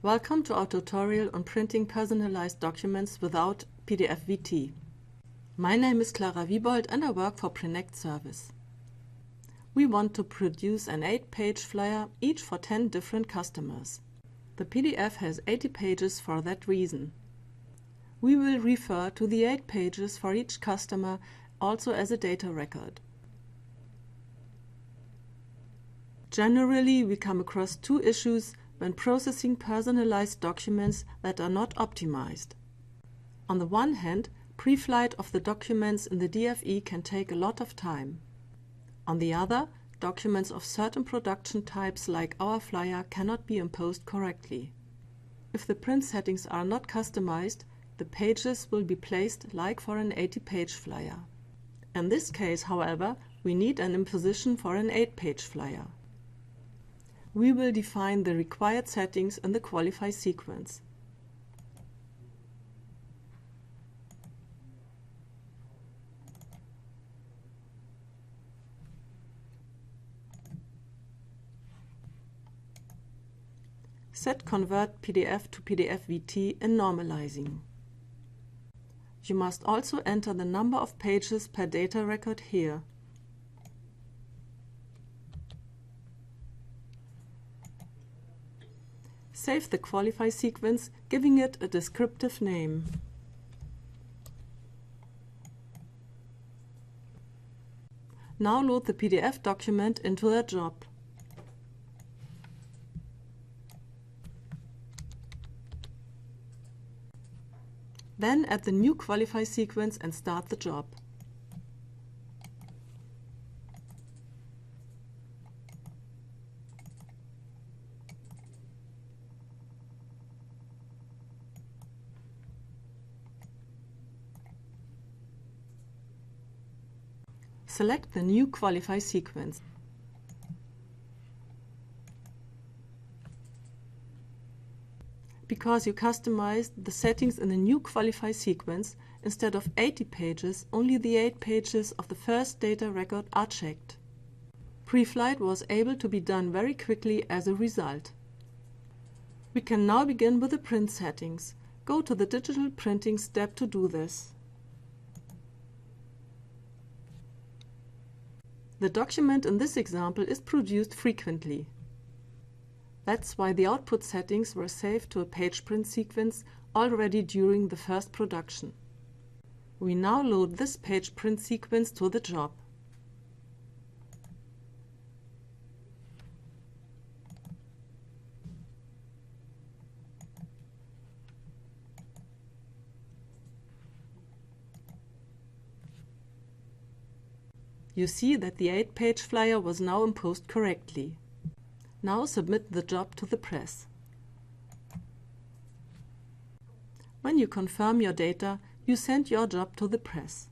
Welcome to our tutorial on printing personalized documents without PDF VT. My name is Clara Wiebold and I work for Prinect Service. We want to produce an 8-page flyer, each for 10 different customers. The PDF has 80 pages for that reason. We will refer to the 8 pages for each customer also as a data record. Generally, we come across two issues when processing personalized documents that are not optimized. On the one hand, pre-flight of the documents in the DFE can take a lot of time. On the other, documents of certain production types like our flyer cannot be imposed correctly. If the print settings are not customized, the pages will be placed like for an 80-page flyer. In this case, however, we need an imposition for an 8-page flyer. We will define the required settings in the qualify sequence. Set Convert PDF to PDF VT in normalizing. You must also enter the number of pages per data record here. Save the qualify sequence, giving it a descriptive name. Now load the PDF document into the job. Then add the new qualify sequence and start the job. Select the new qualify sequence. Because you customized the settings in the new qualify sequence, instead of 80 pages, only the 8 pages of the first data record are checked. Pre-flight was able to be done very quickly as a result. We can now begin with the print settings. Go to the digital printing step to do this. The document in this example is produced frequently. That's why the output settings were saved to a page print sequence already during the first production. We now load this page print sequence to the job. You see that the 8-page flyer was now imposed correctly. Now submit the job to the press. When you confirm your data, you send your job to the press.